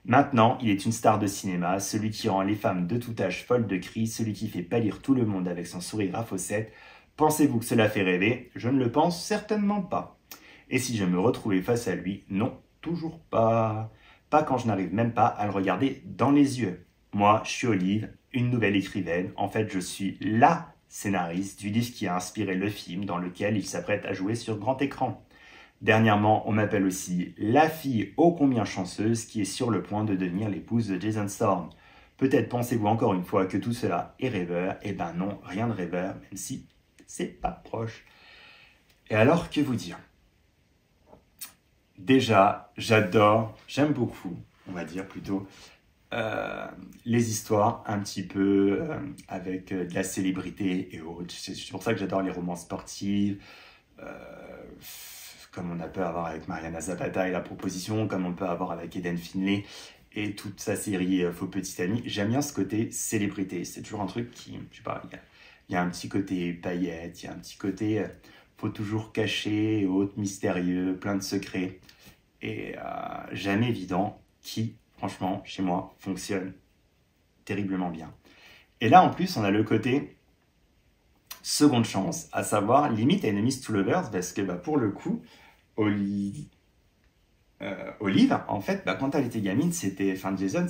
Maintenant, il est une star de cinéma, celui qui rend les femmes de tout âge folles de cris, celui qui fait pâlir tout le monde avec son sourire à faussettes. Pensez-vous que cela fait rêver? Je ne le pense certainement pas. Et si je me retrouvais face à lui? Non, toujours pas. Pas quand je n'arrive même pas à le regarder dans les yeux. Moi, je suis Olive, une nouvelle écrivaine. En fait, je suis LA scénariste du livre qui a inspiré le film dans lequel il s'apprête à jouer sur grand écran. Dernièrement, on m'appelle aussi la fille ô combien chanceuse qui est sur le point de devenir l'épouse de Jason Thorne. Peut-être pensez-vous encore une fois que tout cela est rêveur. Eh ben non, rien de rêveur, même si c'est pas proche. Et alors, que vous dire? Déjà, j'aime beaucoup, on va dire plutôt, les histoires un petit peu avec de la célébrité et autres. C'est pour ça que j'adore les romans sportifs, comme on a pu avoir avec Mariana Zapata et La Proposition, comme on peut avoir avec Eden Finlay et toute sa série Faux Petits Amis. J'aime bien ce côté célébrité. C'est toujours un truc qui, je sais pas, il y a un petit côté paillettes, il y a un petit côté... faut toujours cacher, autres mystérieux, plein de secrets. Et jamais évident qui, franchement, chez moi, fonctionne terriblement bien. Et là, en plus, on a le côté seconde chance, à savoir limite enemies to lovers, parce que pour le coup, Olive, en fait, quand elle était gamine, Jason,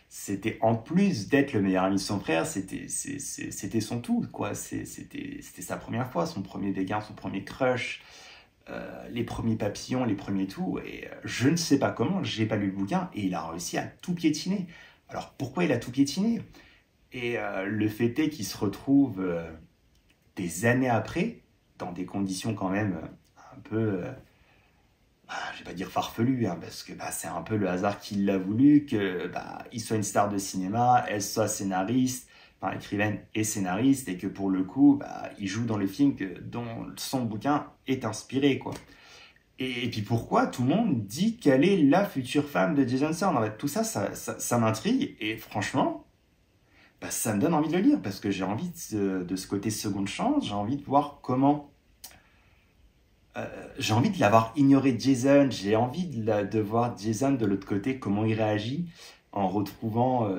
c'était en plus d'être le meilleur ami de son frère, c'était son tout, quoi. C'était sa première fois, son premier béguin, son premier crush, les premiers papillons, les premiers tout. Et je ne sais pas comment, j'ai pas lu le bouquin, et il a réussi à tout piétiner. Alors pourquoi il a tout piétiné? Et le fait est qu'il se retrouve des années après, dans des conditions quand même un peu, je vais pas dire farfelues, hein, parce que c'est un peu le hasard qui l'a voulu, que il soit une star de cinéma, elle soit scénariste, enfin écrivaine et scénariste, et que pour le coup, il joue dans le film dont son bouquin est inspiré, quoi. Et puis pourquoi tout le monde dit qu'elle est la future femme de Jason Bourne? En fait, tout ça, ça m'intrigue, et franchement, ça me donne envie de le lire, parce que j'ai envie de ce côté seconde chance, j'ai envie de voir comment... j'ai envie de l'avoir ignoré Jason, j'ai envie de voir Jason de l'autre côté, comment il réagit, en retrouvant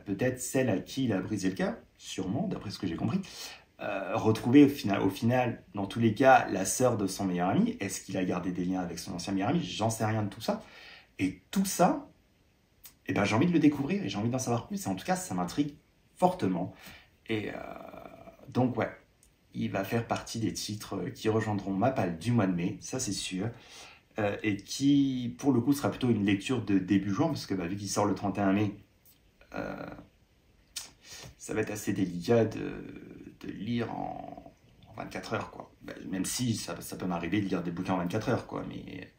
peut-être celle à qui il a brisé le cœur, sûrement, d'après ce que j'ai compris. Retrouver au final, dans tous les cas, la sœur de son meilleur ami. Est-ce qu'il a gardé des liens avec son ancien meilleur ami? J'en sais rien de tout ça. Et tout ça, j'ai envie de le découvrir et j'ai envie d'en savoir plus. Et en tout cas, ça m'intrigue fortement. Et donc, ouais, il va faire partie des titres qui rejoindront ma palle du mois de mai, ça c'est sûr. Et qui, pour le coup, sera plutôt une lecture de début juin, parce que vu qu'il sort le 31 mai, ça va être assez délicat de lire en 24 heures, quoi. Même si ça peut m'arriver de lire des bouquins en 24 heures, quoi. Mais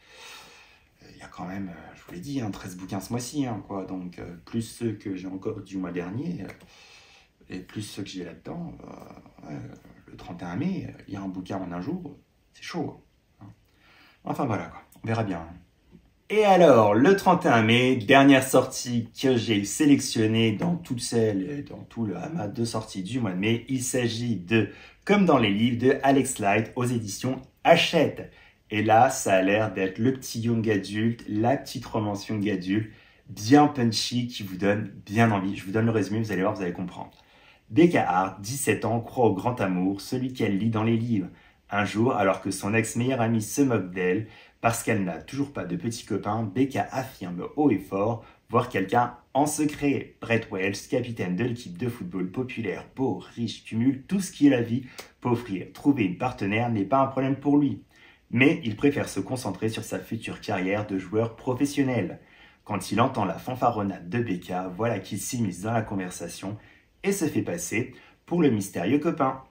il y a quand même, je vous l'ai dit, 13 bouquins ce mois-ci, quoi. Donc, plus ceux que j'ai encore du mois dernier, et plus ceux que j'ai là-dedans, le 31 mai, il y a un bouquin en un jour, c'est chaud. Hein. Enfin, voilà, quoi. On verra bien. Et alors, le 31 mai, dernière sortie que j'ai sélectionnée dans tout le amas de sorties du mois de mai, il s'agit de Comme dans les livres de Alex Light aux éditions Hachette. Et là, ça a l'air d'être le petit young adulte, la petite romance young adulte, bien punchy, qui vous donne bien envie. Je vous donne le résumé, vous allez voir, vous allez comprendre. Becca Hart, 17 ans, croit au grand amour, celui qu'elle lit dans les livres. Un jour, alors que son ex-meilleure amie se moque d'elle, parce qu'elle n'a toujours pas de petit copain, Becca affirme haut et fort voir quelqu'un en secret. Brett Wells, capitaine de l'équipe de football populaire, pauvre, riche, cumule tout ce qui est la vie peut offrir. Trouver une partenaire n'est pas un problème pour lui. Mais il préfère se concentrer sur sa future carrière de joueur professionnel. Quand il entend la fanfaronnade de Becca, voilà qu'il s'immisce dans la conversation et se fait passer pour le mystérieux copain.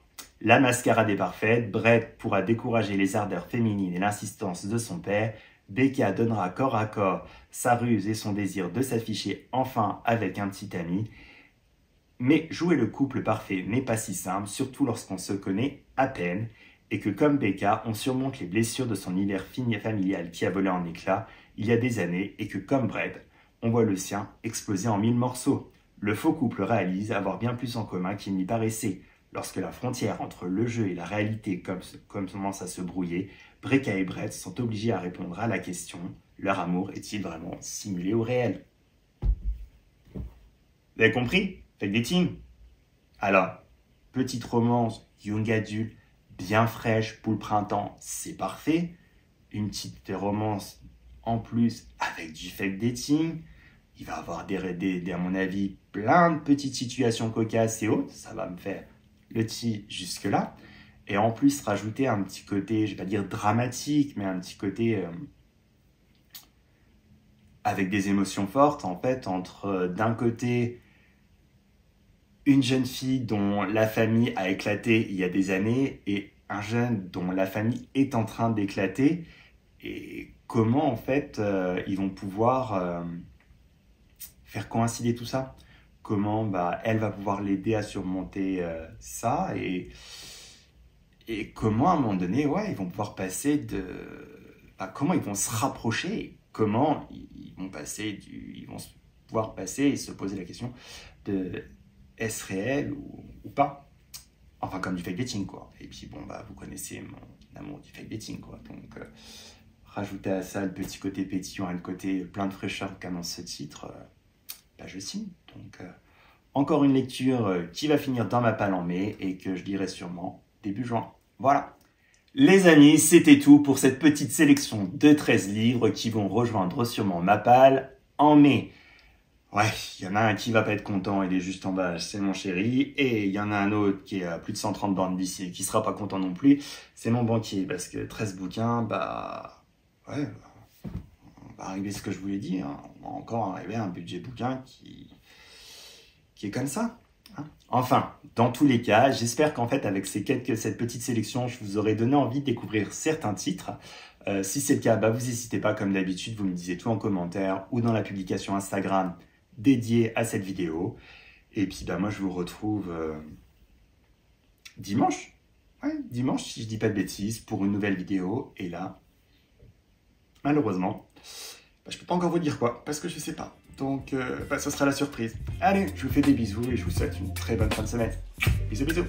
La mascarade est parfaite, Brett pourra décourager les ardeurs féminines et l'insistance de son père, Becca donnera corps à corps sa ruse et son désir de s'afficher enfin avec un petit ami. Mais jouer le couple parfait n'est pas si simple, surtout lorsqu'on se connaît à peine, et que comme Becca, on surmonte les blessures de son univers familial qui a volé en éclats il y a des années, et que comme Brett, on voit le sien exploser en 1000 morceaux. Le faux couple réalise avoir bien plus en commun qu'il n'y paraissait. Lorsque la frontière entre le jeu et la réalité commence à se brouiller, Becca et Brett sont obligés à répondre à la question « Leur amour est-il vraiment simulé ou réel ?» Vous avez compris? Fake dating. Alors, petite romance, young adulte, bien fraîche pour le printemps, c'est parfait. Une petite romance en plus avec du fake dating. Il va y avoir à mon avis, plein de petites situations cocasses et autres. Ça va me faire le petit jusque-là. Et en plus, rajouter un petit côté, je vais pas dire dramatique, mais un petit côté avec des émotions fortes, en fait, entre d'un côté, une jeune fille dont la famille a éclaté il y a des années et un jeune dont la famille est en train d'éclater. Et comment, en fait, ils vont pouvoir faire coïncider tout ça. Comment elle va pouvoir l'aider à surmonter ça et comment à un moment donné, ils vont pouvoir passer de... comment ils vont se rapprocher, comment ils vont pouvoir passer et se poser la question de est-ce réel ou pas. Enfin, comme du fake dating, quoi. Et puis, vous connaissez mon amour du fake dating, quoi. Donc, rajouter à ça le petit côté pétillant et le côté plein de fraîcheur qu'annonce ce titre, je signe. Donc, encore une lecture qui va finir dans ma palle en mai et que je lirai sûrement début juin. Voilà. Les amis, c'était tout pour cette petite sélection de 13 livres qui vont rejoindre sûrement ma palle en mai. Ouais, il y en a un qui va pas être content, il est juste en bas, c'est mon chéri. Et il y en a un autre qui est à plus de 130 bornes d'ici et qui sera pas content non plus. C'est mon banquier, parce que 13 bouquins, ouais, on va arriver à ce que je vous l'ai dit. On va encore arriver à un budget bouquin qui qui est comme ça. Hein. Enfin, dans tous les cas, j'espère qu'en fait, avec cette petite sélection, je vous aurai donné envie de découvrir certains titres. Si c'est le cas, vous n'hésitez pas, comme d'habitude, vous me disiez tout en commentaire ou dans la publication Instagram dédiée à cette vidéo. Et puis, moi, je vous retrouve dimanche. Ouais, dimanche, si je dis pas de bêtises, pour une nouvelle vidéo. Et là, malheureusement, je peux pas encore vous dire quoi, parce que je sais pas. Donc, ça sera la surprise. Allez, je vous fais des bisous et je vous souhaite une très bonne fin de semaine. Bisous, bisous.